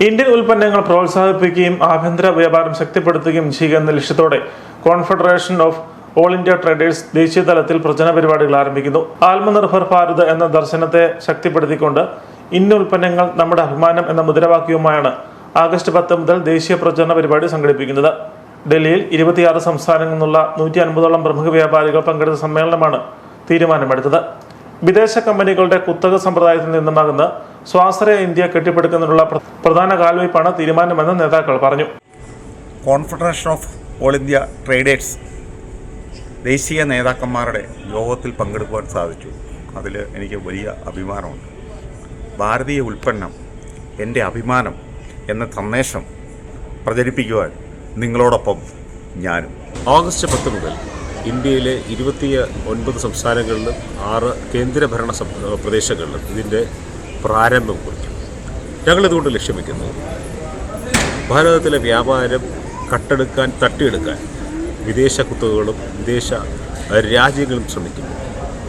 Indian ഉൽപ്പന്നങ്ങൾ പ്രോത്സാഹിപ്പിക്കുകയും ആഭ്യന്തര വ്യാപാരം ശക്തിപ്പെടുത്തുകയും ചെയ്യുക എന്ന ലക്ഷ്യത്തോടെ confederation of all India traders ദേശീയ തലത്തിൽ പ്രചരണ പരിപാടികൾ ആരംഭിക്കുന്നു. ആത്മനിർഭർ ഭാരത് എന്ന ദർശനത്തെ ശക്തിപ്പെടുത്തിക്കൊണ്ട് ഇന്ത്യൻ ഉൽപ്പന്നങ്ങൾ നമ്മുടെ അഭിമാനം എന്ന മുദ്രാവാക്യവുമായാണ് ആഗസ്റ്റ് 10 മുതൽ ദേശീയ പ്രചരണ പരിപാടി സംഘടിപ്പിക്കുന്നത്. ഡൽഹിയിൽ 26 സംസ്ഥാനങ്ങളിൽ നിന്നുള്ള 150ഓളം പ്രമുഖ വ്യാപാരികൾ പങ്കെടുത്ത സമ്മേളനമാണ് തീരുമാനമെടുത്തത്. വിദേശ കമ്പനികളുടെ കുത്തക സമ്പ്രദായത്തിൽ നിന്നുമാകുന്ന സ്വാശ്രയ ഇന്ത്യ കെട്ടിപ്പടുക്കുന്നതിനുള്ള പ്രധാന കാൽവയ്പാണ് തീരുമാനമെന്ന് നേതാക്കൾ പറഞ്ഞു. Confederation of all India traders ദേശീയ നേതാക്കന്മാരുടെ യോഗത്തിൽ പങ്കെടുക്കുവാൻ സാധിച്ചു. അതിൽ എനിക്ക് വലിയ അഭിമാനമുണ്ട്. ഭാരതീയ ഉൽപ്പന്നം എൻ്റെ അഭിമാനം എന്ന സന്ദേശം പ്രചരിപ്പിക്കുവാൻ നിങ്ങളോടൊപ്പം ഞാനും. ഓഗസ്റ്റ് 10 മുതൽ ഇന്ത്യയിലെ 29 സംസ്ഥാനങ്ങളിലും 6 കേന്ദ്രഭരണ പ്രദേശങ്ങളിലും ഇതിൻ്റെ പ്രാരംഭം കുറിക്കും. ഞങ്ങളിതുകൊണ്ട് ലക്ഷ്യം വയ്ക്കുന്നത് ഭാരതത്തിലെ വ്യാപാരം തട്ടിയെടുക്കാൻ വിദേശ കുത്തകകളും വിദേശ രാജ്യങ്ങളും ശ്രമിക്കുന്നു.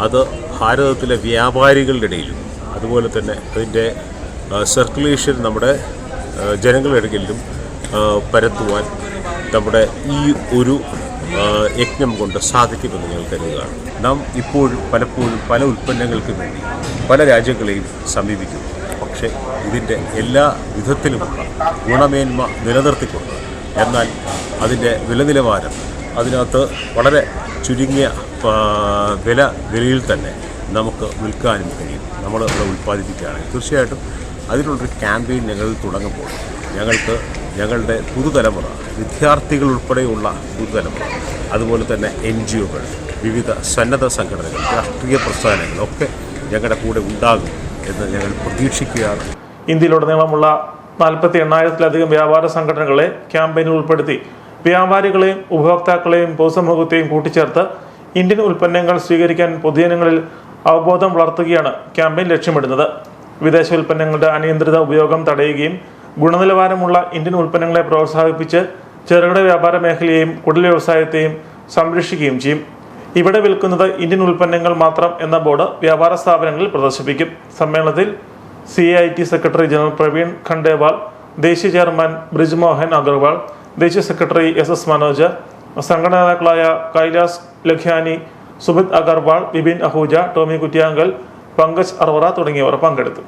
അത് ഭാരതത്തിലെ വ്യാപാരികളുടെ ഇടയിലും അതുപോലെ തന്നെ അതിൻ്റെ സർക്കുലേഷൻ നമ്മുടെ ജനങ്ങളുടെ ഇടയിലും പരത്തുവാൻ നമ്മുടെ ഈ ഒരു യജ്ഞം കൊണ്ട് സാധിക്കുമെന്ന് ഞങ്ങൾ കരുതുകയാണ്. നാം പലപ്പോഴും പല ഉൽപ്പന്നങ്ങൾക്കും വേണ്ടി പല രാജ്യങ്ങളെയും സമീപിക്കുന്നു. പക്ഷേ ഇതിൻ്റെ എല്ലാ വിധത്തിലുമുള്ള ഗുണമേന്മ നിലനിർത്തിക്കൊണ്ട് എന്നാൽ അതിൻ്റെ വില നിലവാരം അതിനകത്ത് വളരെ ചുരുങ്ങിയ വിലയിൽ തന്നെ നമുക്ക് വിൽക്കാനും കഴിയും. നമ്മൾ ഇവിടെ ഉൽപ്പാദിപ്പിക്കുകയാണെങ്കിൽ തീർച്ചയായിട്ടും അതിനുള്ളൊരു ക്യാമ്പയിൻ ഞങ്ങൾ തുടങ്ങുമ്പോൾ ഞങ്ങളുടെ പുതുതലമുറ, വിദ്യാർത്ഥികൾ ഉൾപ്പെടെയുള്ള പുതുതലമുറ, അതുപോലെ തന്നെ NGOകൾ, വിവിധ സന്നദ്ധ സംഘടനകൾ, രാഷ്ട്രീയ പ്രസ്ഥാനങ്ങളൊക്കെ ഞങ്ങളുടെ കൂടെ ഉണ്ടാകും എന്ന് ഞങ്ങൾ പ്രതീക്ഷിക്കുകയാണ്. ഇന്ത്യയിലുടനീളമുള്ള 48,000-ലധികം വ്യാപാര സംഘടനകളെ ക്യാമ്പയിനിൽ ഉൾപ്പെടുത്തി വ്യാപാരികളെയും ഉപഭോക്താക്കളെയും പൊതുസമൂഹത്തെയും കൂട്ടിച്ചേർത്ത് ഇന്ത്യൻ ഉൽപ്പന്നങ്ങൾ സ്വീകരിക്കാൻ പൊതുജനങ്ങളിൽ അവബോധം വളർത്തുകയാണ് ക്യാമ്പയിൻ ലക്ഷ്യമിടുന്നത്. വിദേശ ഉൽപ്പന്നങ്ങളുടെ അനിയന്ത്രിത ഉപയോഗം തടയുകയും ഗുണനിലവാരമുള്ള ഇന്ത്യൻ ഉൽപ്പന്നങ്ങളെ പ്രോത്സാഹിപ്പിച്ച് ചെറുകിട വ്യാപാര മേഖലയെയും കുടിൽ വ്യവസായത്തെയും സംരക്ഷിക്കുകയും ചെയ്യും. ഇവിടെ വിൽക്കുന്നത് ഇന്ത്യൻ ഉൽപ്പന്നങ്ങൾ മാത്രം എന്ന ബോർഡ് വ്യാപാര സ്ഥാപനങ്ങളിൽ പ്രദർശിപ്പിക്കും. സമ്മേളനത്തിൽ CIT secretary general Praveen Khandelwal, ദേശീയ ചെയർമാൻ ബ്രിജ് മോഹൻ അഗർവാൾ, ദേശീയ സെക്രട്ടറി SS മനോജ്, സംഘടനാ നേതാക്കളായ കൈലാസ് ലഖ്യാനി, സുബിത് അഗർവാൾ, വിപിൻ അഹൂജ, ടോമി കുറ്റിയാങ്കൽ, പങ്കജ് അറോറ തുടങ്ങിയവർ പങ്കെടുത്തു.